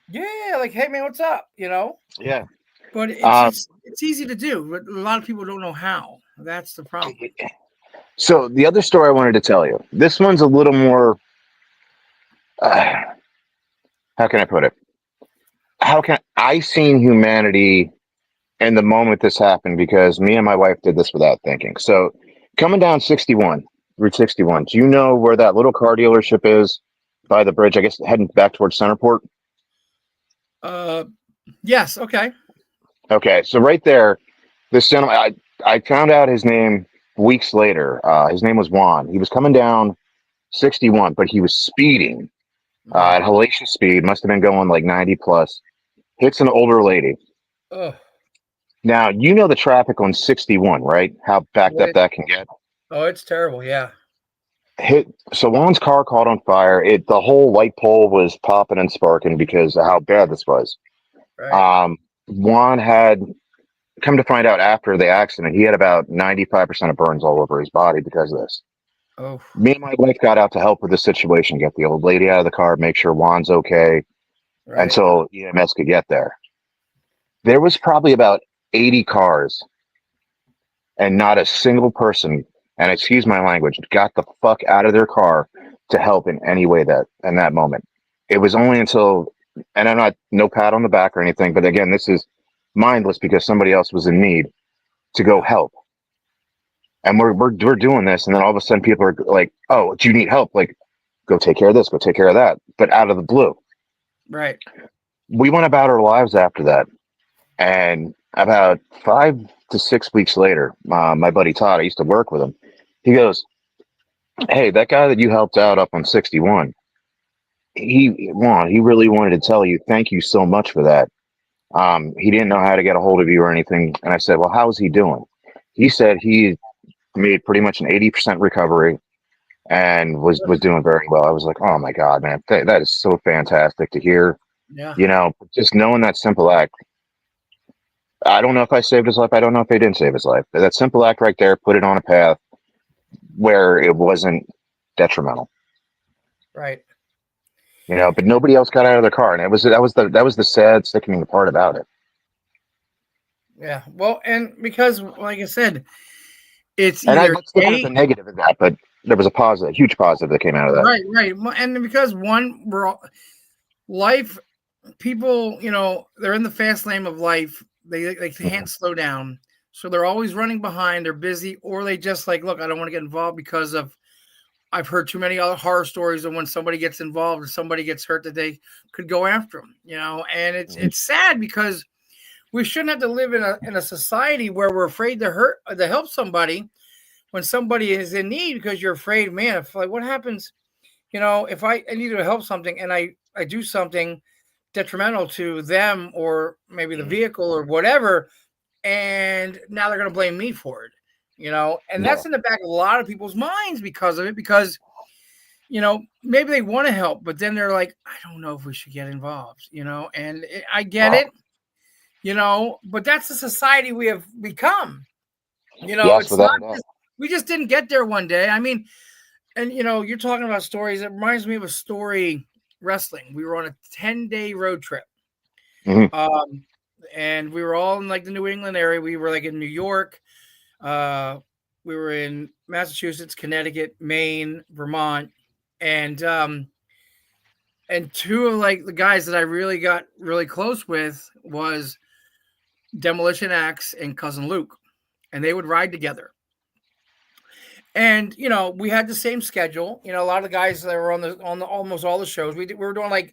Yeah, like, hey man, what's up? Yeah. But Um, it's easy to do, but a lot of people don't know how. That's the problem. so the other story I wanted to tell you, this one's a little more, uh, how can I put it? How can I seen humanity in the moment this happened because me and my wife did this without thinking. So coming down 61, Route 61, do you know where that little car dealership is by the bridge? I guess heading back towards Centerport. Uh yes, okay. Okay, so right there, this gentleman, I found out his name weeks later. His name was Juan. He was coming down 61, but he was speeding at hellacious speed. Must have been going like 90 plus. Hits an older lady. Oh, Now, you know the traffic on 61, right? How backed up that can get. oh, it's terrible. Yeah. Hit so Juan's car caught on fire. The whole light pole was popping and sparking because of how bad this was. Right. Juan had come to find out after the accident, he had about 95% of burns all over his body because of this. Oh, Me and my wife got out to help with the situation, get the old lady out of the car, make sure Juan's okay right. until EMS could get there. There was probably about 80 cars and not a single person, and excuse my language, got the fuck out of their car to help in any way that in that moment. It was only until, and I'm not no pat on the back or anything, but again, this is mindless because somebody else was in need to go help. And we're doing this, and then all of a sudden people are like, "Oh, do you need help? Like, go take care of this, go take care of that." But out of the blue, Right. we went about our lives after that, and About 5 to 6 weeks later, my buddy Todd, I used to work with him. He goes, "Hey, that guy that you helped out up on 61, he really wanted to tell you thank you so much for that. He didn't know how to get a hold of you or anything." And I said, "Well, how's he doing?" He said he made pretty much an 80% recovery and was doing very well. I was like, "Oh my God, man, that is so fantastic to hear." Yeah. Just knowing that simple act. I don't know if I saved his life. I don't know if I didn't save his life. But that simple act right there put it on a path where it wasn't detrimental. Right. But nobody else got out of their car, and that was the sad, sickening part about it. Yeah. Well, and because, like I said, it's And either let's look at the A, negative of that, but there was a positive, huge positive that came out of that. right, right. And because one, we're all, life, people, they're in the fast lane of life. They Mhm. can't slow down. So they're always running behind. They're busy, or they just like, look, I don't want to get involved because of, I've heard too many other horror stories of when somebody gets involved and somebody gets hurt that they could go after them, and Mhm. it's sad because we shouldn't have to live in a society where we're afraid to help somebody when somebody is in need because you're afraid, man, if like what happens, if I need to help something and I do something detrimental to them or maybe the Mhm. vehicle or whatever, and now they're going to blame me for it, and Yeah. that's in the back of a lot of people's minds because of it, because maybe they want to help, but then they're like, I don't know if we should get involved, and I get Wow. it, but that's the society we have become. Yes, It's not without a doubt. just, we just didn't get there one day. I mean, and you're talking about stories. It reminds me of a story wrestling. We were on a 10-day road trip. Hmm. Um, and we were all in like the New England area. We were like in New York. Uh, we were in Massachusetts, Connecticut, Maine, Vermont, and two of like the guys that I really got really close with was Demolition Axe and Cousin Luke, and they would ride together. And we had the same schedule. A lot of the guys that were on the almost all the shows. We were doing like,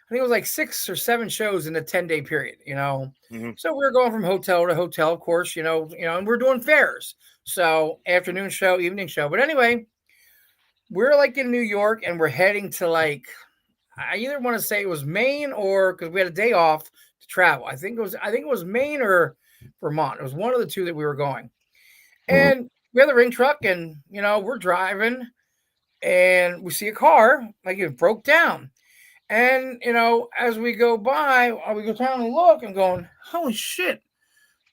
I think it was like 6 or 7 shows in a 10-day period. Hmm. So we were going from hotel to hotel, of course. And we're doing fairs. So afternoon show, evening show. But anyway, we're like in New York, and we're heading to like, I either want to say it was Maine or because we had a day off to travel. I think it was Maine or Vermont. It was one of the two that we were going. Hmm. And we had the ring truck, and we're driving, and we see a car like it broke down. And as we go by, we go down and look and going, holy shit,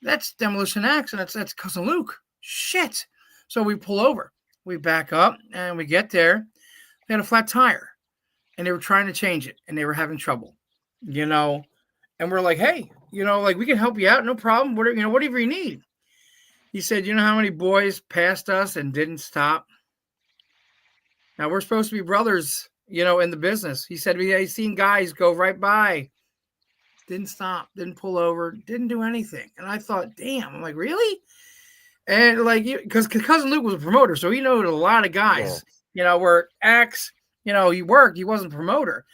that's Demolition Axe, and that's Cousin Luke. Shit. So we pull over, we back up, and we get there. They had a flat tire, and they were trying to change it, and they were having trouble, you know. And we're like, hey, like we can help you out, no problem. Whatever you need. He said, you know how many boys passed us and didn't stop? Now we're supposed to be brothers, in the business. He said he's seen guys go right by, didn't stop, didn't pull over, didn't do anything. And I thought, damn, I'm like, really? And like, because cousin Luke was a promoter, so he knew a lot of Yeah. guys, where Axe, he worked, he wasn't a promoter.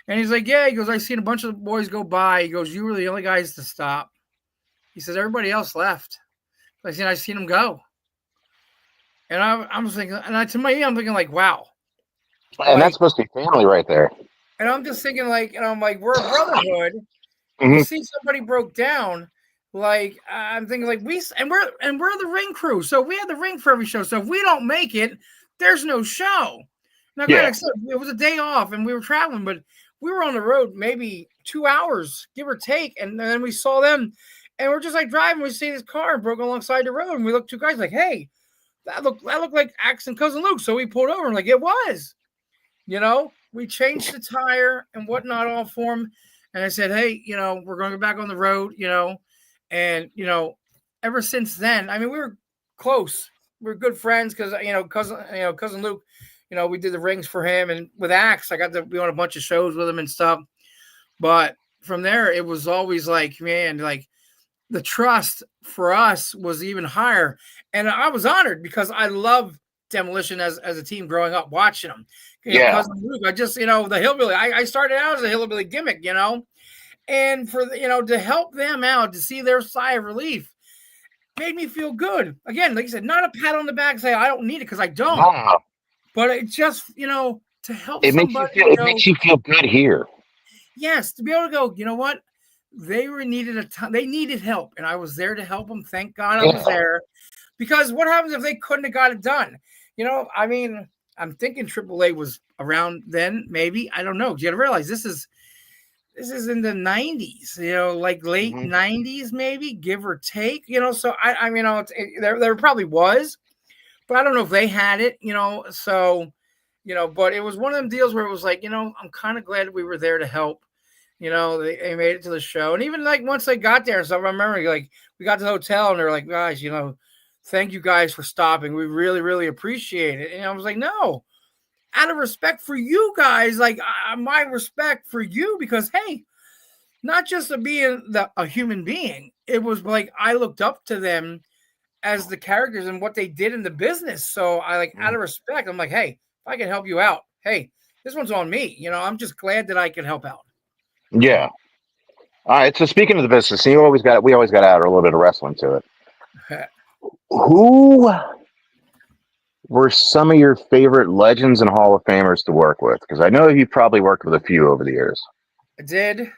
And he's like, yeah, he goes, I seen a bunch of boys go by. He goes, you were the only guys to stop. He says, everybody else left. I seen them go. And I'm thinking, to me, I'm thinking like, wow, And that's like, supposed to be family right there. and I'm just thinking like, I'm like, we're a brotherhood. You Hmm. see somebody broke down, like I'm thinking like we're the ring crew, so we have the ring for every show. So if we don't make it, there's no show. Now, granted, Yeah. like I said, it was a day off and we were traveling, but we were on the road maybe 2 hours, give or take, and then we saw them, and we're just like driving. We see this car broke alongside the road, and we look two guys like, hey, that looked like Axe and Cousin Luke. So we pulled over and like it was. We changed the tire and whatnot all for him. And I said, hey, we're going to go back on the road, and, ever since then, I mean, we were close. We were good friends because, cousin Luke, we did the rings for him. And with Axe, I got to be on a bunch of shows with him and stuff. But from there, it was always like, man, like the trust for us was even higher. And I was honored because I love Demolition as a team growing up, watching them. Yeah. Cousin Luke, I just, the hillbilly. I started out as a hillbilly gimmick, And for to help them out, to see their sigh of relief, made me feel good. Again, like I said, not a pat on the back, say I don't need it because I don't. No, But it just to help it makes you somebody feel. It makes you feel good here. yes, to be able to go, you know what? They were needed a ton, they needed help, and I was there to help them. Thank God I was Yeah. there. Because what happens if they couldn't have got it done? I mean, I'm thinking AAA was around then, maybe. I don't know. You got to realize this is in the 90s, like late Hmm. 90s, maybe, give or take. So I mean, there probably was, but I don't know if they had it. So but it was one of them deals where it was like, I'm kind of glad we were there to help. They made it to the show. And even like once they got there and stuff, I remember like we got to the hotel and they're like, guys, thank you guys for stopping. We really, really appreciate it. And I was like, no, out of respect for you guys, like my respect for you, because hey, not just of being a human being, it was like I looked up to them as the characters and what they did in the business. So I like out of respect, I'm like, hey, if I can help you out, hey, this one's on me. I'm just glad that I could help out. Yeah. All right. So speaking of the business, we always got to add a little bit of wrestling to it. Who were some of your favorite legends and Hall of Famers to work with? Because I know you probably worked with a few over the years. I did.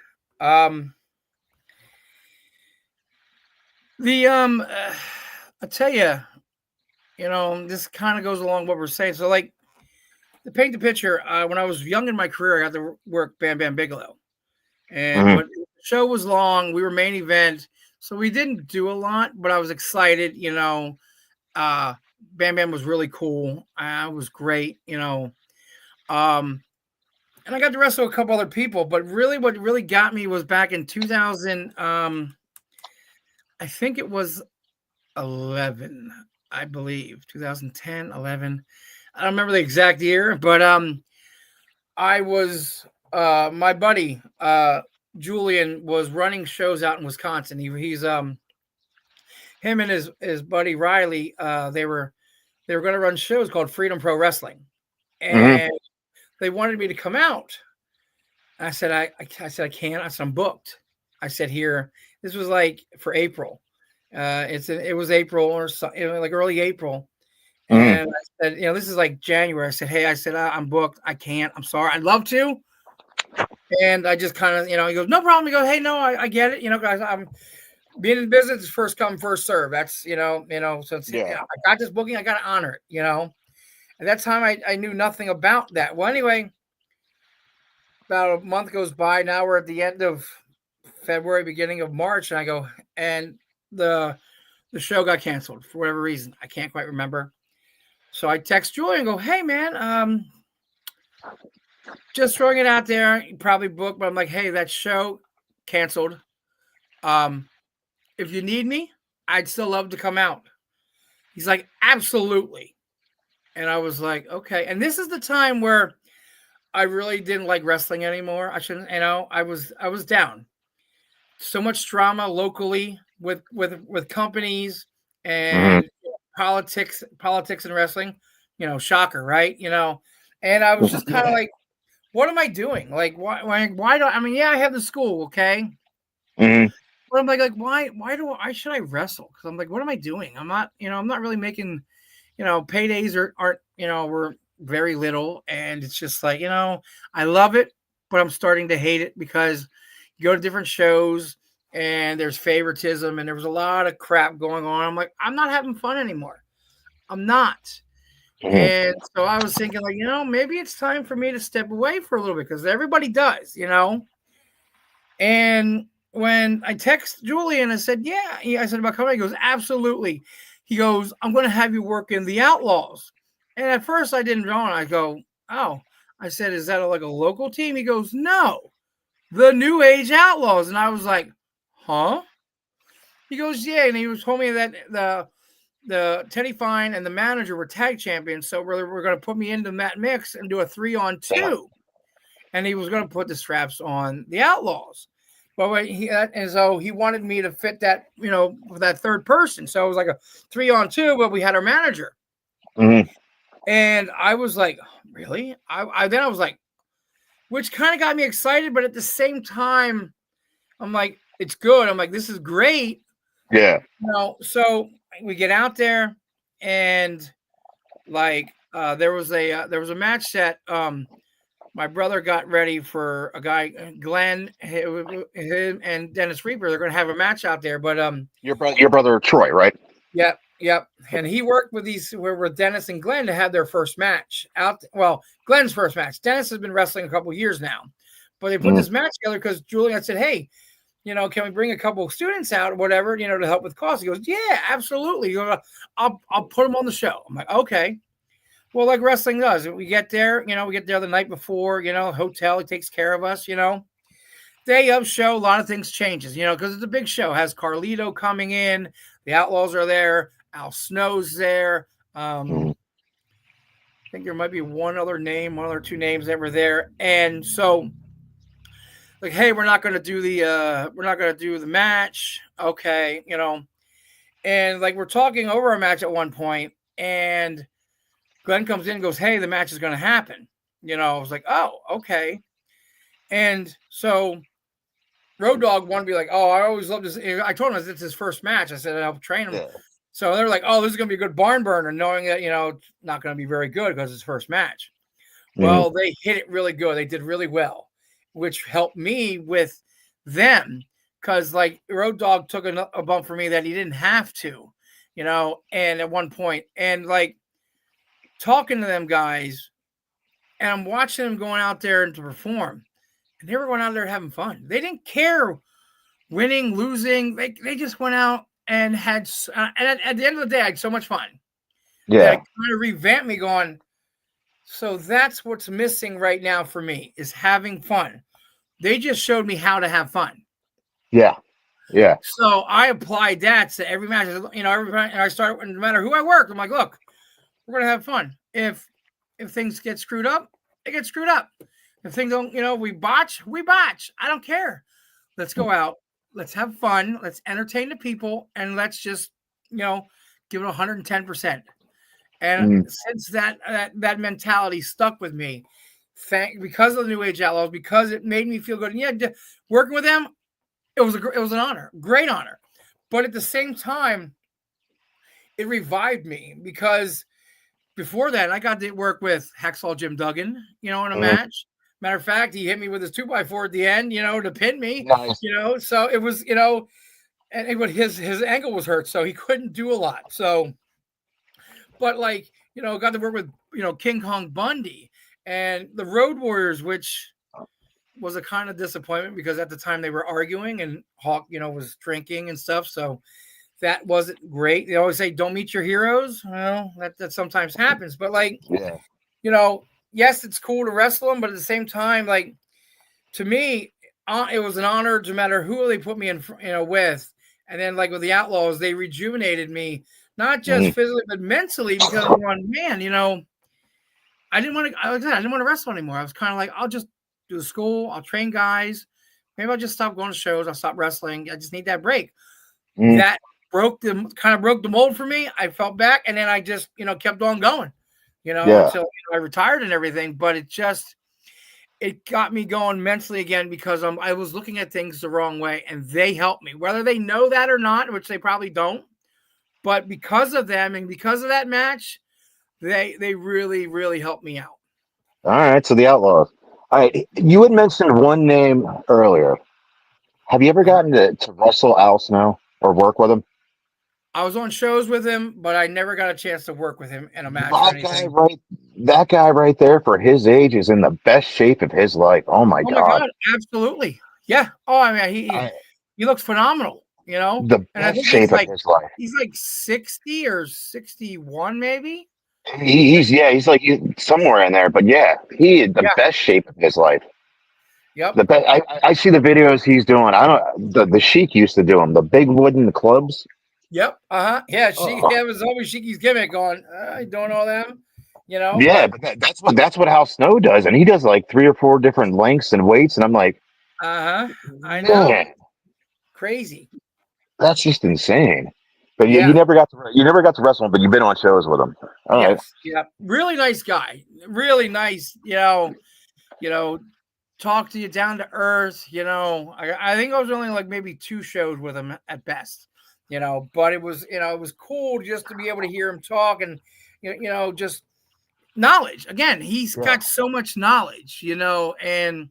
The I tell you, this kind of goes along what we're saying. So like to paint the picture, when I was young in my career, I got to work Bam Bam Bigelow. And Hmm. but the show was long. We were main event, so we didn't do a lot. But I was excited. Bam Bam was really cool. It was great. Um, and I got to wrestle a couple other people. But really, what really got me was back in 2000. I think it was 11, I believe 2010, 11. I don't remember the exact year, but I was my buddy Julian was running shows out in Wisconsin. He's him and his buddy Riley. They were going to run shows called Freedom Pro Wrestling, Hmm. and they wanted me to come out. I said I said I can't. I said I'm booked. I said here. This was like for April. It was April or so, like early April. Hmm. And I said, this is like January. I said, hey, I said, I'm booked. I can't. I'm sorry. I'd love to. And I just kind of, he goes, no problem. He goes, hey, no, I get it. Guys, I'm being in business is first come, first serve. That's, since Yeah. I got this booking, I got to honor it. At that time, I knew nothing about that. Well, anyway, about a month goes by. Now we're at the end of February, beginning of March. And I go, and the show got canceled for whatever reason. I can't quite remember. So I text Julie and go, hey, man, just throwing it out there. You probably booked, but I'm like, hey, that show canceled. If you need me, I'd still love to come out. He's like, absolutely. And I was like, okay. And this is the time where I really didn't like wrestling anymore. I shouldn't, I was down. So much drama locally with companies Hmm. and politics and wrestling. Shocker, right? And I was just kind of like, what am I doing? Like, why do I mean, yeah, I have the school, okay, Hmm. but I'm like, why should I wrestle? Because I'm like, what am I doing? I'm not really making, paydays aren't, were very little, and it's just like, I love it, but I'm starting to hate it because you go to different shows and there's favoritism and there was a lot of crap going on. I'm like, I'm not having fun anymore. I'm not. Hmm. And so I was thinking, like, maybe it's time for me to step away for a little bit because everybody does. And when I text Julian, I said, yeah, I said about coming. He goes, absolutely. He goes, I'm going to have you work in the Outlaws. And at first I didn't know. And I go, oh, I said, is that like a local team? He goes, no, the New Age Outlaws. And I was like, huh? He goes, yeah. And he was told me that the Teddy Fine and the manager were tag champions. So we're going to put me into that mix and do a 3-on-2. And he was going to put the straps on the Outlaws. But and so he wanted me to fit that, that third person. So it was like a 3-on-2, but we had our manager. Hmm. And I was like, really? Then I was like, which kind of got me excited, but at the same time, I'm like, it's good. I'm like, this is great. Yeah. So we get out there, and like there was a match that my brother got ready for a guy, Glenn, him and Dennis Reaper. They're going to have a match out there, but Your brother Troy, right? yep, yep. And he worked with with Dennis and Glenn to have their first match out. Well, Glenn's first match. Dennis has been wrestling a couple years now, but they put Mm. this match together because Julian said, "Hey, can we bring a couple of students out or whatever, to help with costs?" He goes, "Yeah, absolutely. I'll put them on the show." I'm like, "Okay." Well, like wrestling does. We get there, we get there the night before, hotel, he takes care of us, Day of show, a lot of things changes, because it's a big show. It has Carlito coming in, the Outlaws are there, Al Snow's there. Mm. I think there might be one other two names that were there. And so like, hey, we're not gonna do the match. Okay, And like we're talking over a match at one point, and Glenn comes in and goes, "Hey, the match is gonna happen." I was like, "Oh, okay." And so Road Dogg wanted to be like, "Oh, I always love this." I told him it's his first match. I said I helped train him. Yeah. So they're like, "Oh, this is gonna be a good barn burner," knowing that it's not gonna be very good because it's his first match. Mm. Well, they hit it really good. They did really well, which helped me with them because like Road Dogg took a bump for me that he didn't have to, and at one point, and like talking to them guys, and I'm watching them going out there to perform, and they were going out there having fun. They didn't care winning, losing. They just went out and had, and at the end of the day, I had so much fun that it Yeah. kind of revamped me going, so that's what's missing right now for me is having fun. They just showed me how to have fun. Yeah. Yeah. So I applied that to every match. Every match, and I start, no matter who I work, I'm like, look, we're gonna have fun. If things get screwed up, they get screwed up. If things don't, we botch, we botch. I don't care. Let's go out. Let's have fun. Let's entertain the people, and let's just, give it 110%. And Mm. since that mentality stuck with me, because of the New Age Outlaws, because it made me feel good. And yeah, working with them, it was an honor, great honor. But at the same time, it revived me because before that, I got to work with Hacksaw Jim Duggan, in a Mm. match. Matter of fact, he hit me with his 2x4 at the end, to pin me, Nice. So it was, and but his ankle was hurt, so he couldn't do a lot. So, but like, got to work with, King Kong Bundy and the Road Warriors, which was a kind of disappointment because at the time they were arguing and Hawk, was drinking and stuff. So that wasn't great. They always say, don't meet your heroes. Well, that sometimes happens, but like, Yeah. Yes, it's cool to wrestle them, but at the same time, like to me, it was an honor no matter who they put me in, with. And then like with the Outlaws, they rejuvenated me, not just Mm. physically, but mentally because I'm going, man, I didn't want to, I didn't want to wrestle anymore. I was kind of like, I'll just do the school. I'll train guys. Maybe I'll just stop going to shows. I'll stop wrestling. I just need that break. Mm. That broke the mold for me. I felt back, and then I just kept on going, Yeah. until I retired and everything. But it got me going mentally again because I was looking at things the wrong way, and they helped me, whether they know that or not, which they probably don't. But because of them and because of that match, they really really helped me out. All right. So the Outlaws. All right. You had mentioned one name earlier. Have you ever gotten to wrestle Al Snow or work with him? I was on shows with him, but I never got a chance to work with him in a match or That guy anything. right, that guy right there for his age is in the best shape of his life. Oh my Oh my God. god, absolutely. Yeah. Oh, I mean, I, he looks phenomenal, the And I best think shape of his life. he's like 60 or 61 maybe. He's like somewhere in there, but yeah, he is the Yeah. best shape of his life. Yep. The best. I see the videos he's doing. I don't. The Sheik used to do them. The big wooden clubs. Yep. Yeah. Oh. That was always Shiki's gimmick going, doing all them, Yeah, but but that's what Hal Snow does, and he does like 3 or 4 different lengths and weights, and I'm like, I know. man, Crazy. that's just insane. But you Yeah. never got to wrestle him, but you've been on shows with him. All right. Yes. Yeah. Really nice guy. Really nice, you know, talk to you down to earth. I think I was only like maybe 2 shows with him at best. But it was cool just to be able to hear him talk and just knowledge. Again, he's Yeah. got so much knowledge, and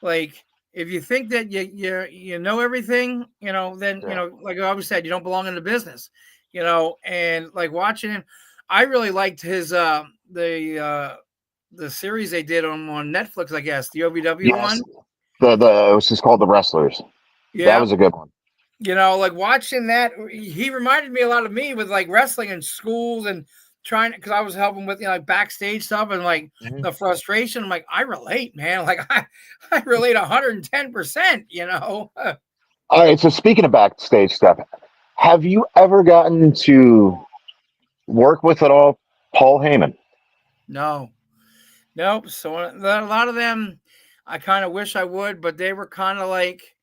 like if you think that you know everything, then Yeah. like I always said, you don't belong in the business, and like watching him, I really liked his the series they did on Netflix, I guess, the OVW Yes. one. The it was just called The Wrestlers. That Yeah. was a good one. Like watching that, he reminded me a lot of me with like wrestling in schools and trying because I was helping with like backstage stuff and like Mhm. the frustration. I'm like, I relate, man. Like I relate 110%, All right. So speaking of backstage stuff, have you ever gotten to work with at all Paul Heyman? No, nope. So a lot of them, I kind of wish I would, but they were kind of like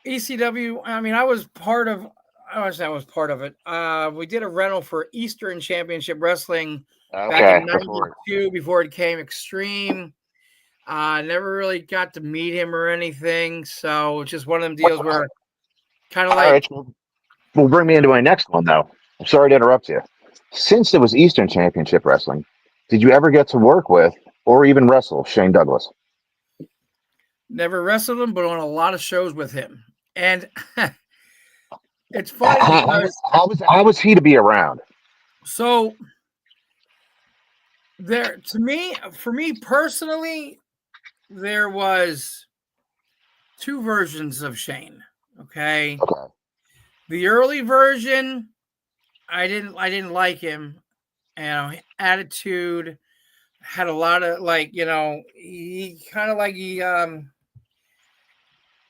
ECW. I mean, I was part of. I want to say I was part of it. We did a rental for Eastern Championship Wrestling back in Okay. Before. '92 before it became Extreme. Never really got to meet him or anything, so it's just one of them deals Well, where kind of all like right. Will bring me into my next one, though. I'm sorry to interrupt you. Since it was Eastern Championship Wrestling, did you ever get to work with or even wrestle Shane Douglas? never wrestled him, but on a lot of shows with him. And it's funny How, because how was he to be around? so there to me, for me personally, there was 2 versions of Shane. Okay. Okay. The early version, I didn't like him. Attitude had a lot of like, he kind of like he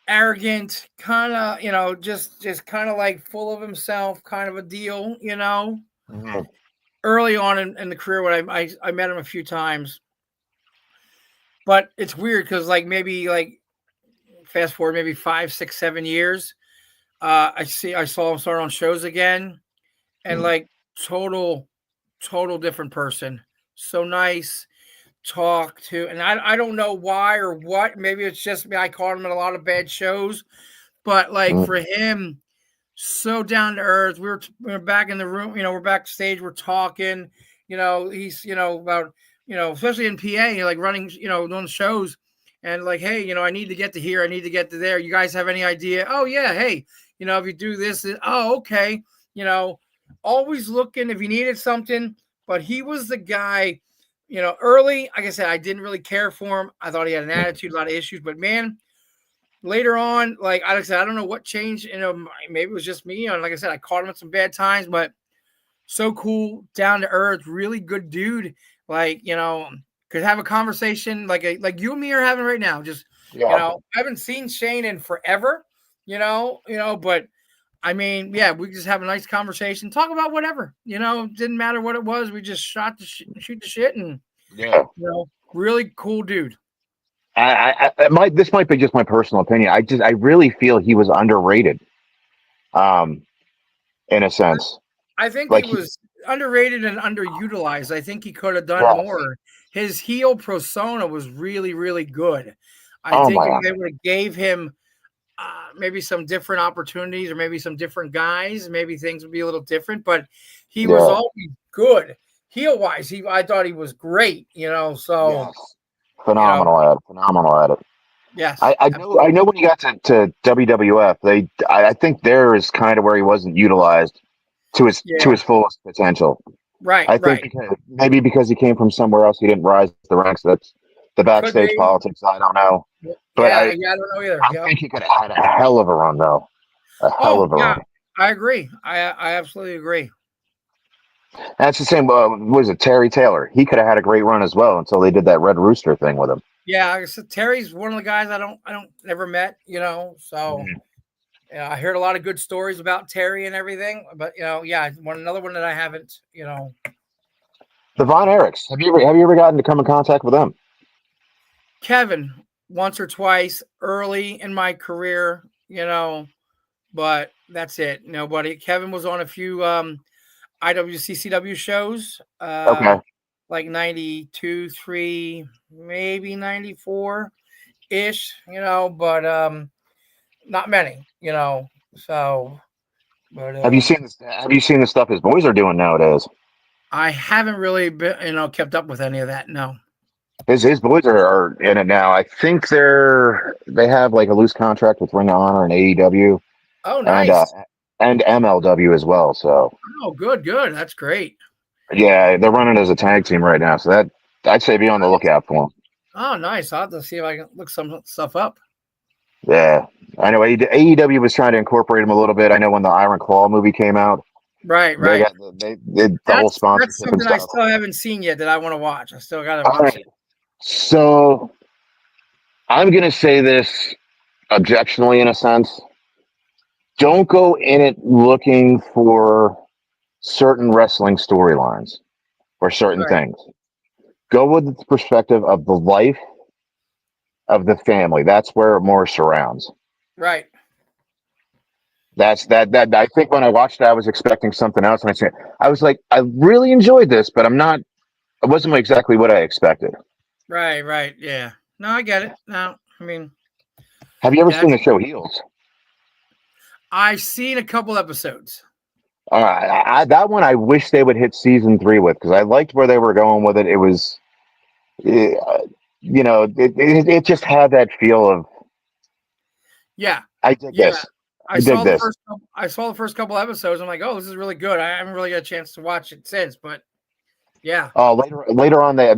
arrogant, kind of, just kind of like full of himself, kind of a deal. Mhm. Early on in the career when I met him a few times, but it's weird because like maybe like fast forward maybe 5, 6, 7 years, I saw him start on shows again, and Mhm. like total total different person. So nice, talk to, and I don't know why or what. Maybe it's just me. I caught him in a lot of bad shows, but like Mhm. for him, so down to earth. We were back in the room. We're backstage. We're talking. He's about especially in PA, like running, doing shows, and like, hey, I need to get to here. I need to get to there. You guys have any idea? Oh yeah, hey, if you do this, oh okay. You know, always looking if you needed something. But he was the guy. Early, like I said, I didn't really care for him. I thought he had an attitude, a lot of issues. But man, later on, like I said, I don't know what changed. Maybe it was just me. And like I said, I caught him at some bad times, but so cool, down to earth, really good dude. Like could have a conversation like you and me are having right now. Just Yeah. I haven't seen Shane in forever. But I mean, yeah, we just have a nice conversation, talk about whatever. Didn't matter what it was. We just shoot the shit, and Yeah. really cool dude. This might be just my personal opinion. I really feel he was underrated, um, in a sense. I think he Like, he, was underrated and underutilized. I think he could have done yes. more. His heel persona was really, really good. I Oh think my if God. they would have gave him maybe some different opportunities or maybe some different guys, maybe things would be a little different. But he was Yeah. always good heel wise. I thought he was great. So Yes. you know, Phenomenal at it. Phenomenal at it. yes, I know when he got to WWF, I think there is kind of where he wasn't utilized to yeah, his fullest potential. right, I think right. maybe because he came from somewhere else, he didn't rise the ranks. That's the Could backstage be. politics. I don't know, but Yeah, yeah. I don't know either. I Yep. think he could have had a hell of a run though. A hell Oh of a yeah, run. I agree. I absolutely agree. That's the same. Was it Terry Taylor? He could have had a great run as well until they did that Red Rooster thing with him. Yeah, like I said, Terry's one of the guys I don't never met, so Mhm. I heard a lot of good stories about Terry and everything, but yeah, another one that I haven't, The Von Erichs. Have you ever gotten to come in contact with them? Kevin once or twice early in my career, but that's it. Nobody. Kevin was on a few IWCCW shows. Okay. like 92, 3, maybe 94 ish, but not many, So, but Have you seen the stuff his boys are doing nowadays? I haven't really been, kept up with any of that. No. His boys are in it now. I think they have like a loose contract with Ring of Honor and AEW Oh, and nice. MLW as well. So Oh, good, good. That's great. yeah, they're running as a tag team right now. So that I'd say be on the Nice. lookout for them. Oh, nice. I'll have to see if I can look some stuff up. Yeah, I know AEW was trying to incorporate them a little bit. I know when the Iron Claw movie came out, Right, they right. got they did the whole That's sponsorship and something I stuff. still haven't seen yet that I want to watch. I still got to All watch it. right, so I'm gonna say this objectionably in a sense. Don't go in it looking for certain wrestling storylines or certain Right, things. Go with the perspective of the life of the family. That's where it more surrounds. right, That I think when I watched it, I was expecting something else, and I was like, I really enjoyed this, but I'm not. It wasn't exactly what I expected. right, right. Yeah. No, I get it. No, I mean, Have you ever yeah, seen the show Heels? I've seen a couple episodes. That one I wish they would hit season 3 with because I liked where they were going with it. It was, uh, it just had that feel of Yeah, I dig yeah. this, I dig this. I saw the first couple episodes. I'm like, oh, this is really good. I haven't really got a chance to watch it since, but yeah. Later on, they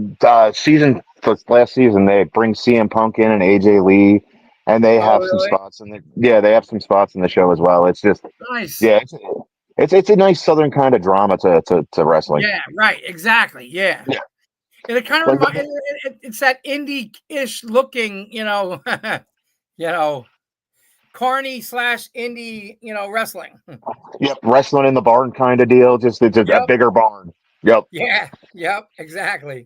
season for last season they bring CM Punk in and AJ Lee, and they Oh, have some really? spots in the yeah they have some spots in the show as well. It's just Nice. yeah, it's a nice southern kind of drama to wrestling. Yeah, right. Exactly. Yeah. Yeah, And it kind of like reminds it's that indie-ish looking, you know, carny slash indie, wrestling. yep, wrestling in the barn kind of deal. Just it's a Yep. bigger barn. Yep. Yeah. Yep. Exactly.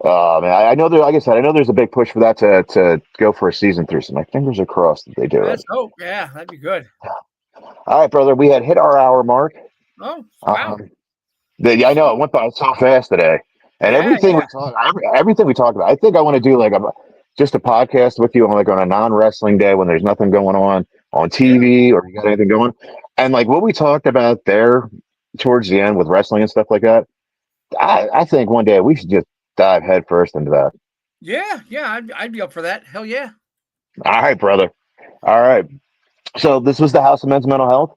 Man, I know there. Like I said, I know there's a big push for that to go for a season 3. So my fingers are crossed that they do it. Let's hope. Yeah, that'd be good. All right, brother. We had hit our hour mark. Oh, wow. Um, I know it went by so fast today, and Yeah, yeah, everything we talked about. I think I want to do like just a podcast with you on like on a non-wrestling day when there's nothing going on yeah, TV or you got anything going, and like what we talked about there towards the end with wrestling and stuff like that. I think one day we should just dive headfirst into that. yeah, yeah. I'd be up for that. Hell yeah. All right, brother. All right. So this was the House of Men's Mental Health.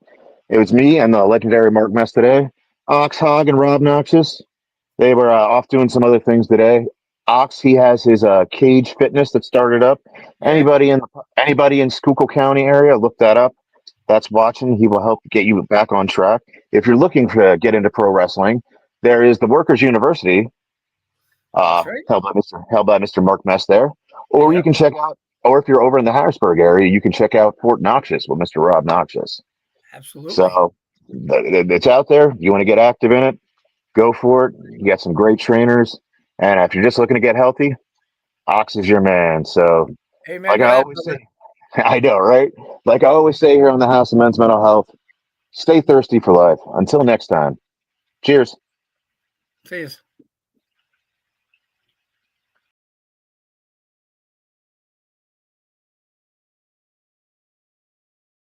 It was me and the legendary Mark Mess today. Ox Hog and Rob Noxious. They were off doing some other things today. Ox, he has his Cage Fitness that started up. Yeah. Anybody in Schuylkill County area, look that up. That's watching. He will help get you back on track. If you're looking to get into pro wrestling, there is the Workers University, That's right. held by Mr. Mark Mess there. Or you Yep. can check out, or if you're over in the Harrisburg area, you can check out Fort Noxious with Mr. Rob Noxious. Absolutely. So it's out there. You want to get active in it? Go for it. You got some great trainers. And if you're just looking to get healthy, Ox is your man. So, Amen like to I that, always brother. say, I know, right? Like I always say here on the House of Men's Mental Health, stay thirsty for life. Until next time, cheers. See you.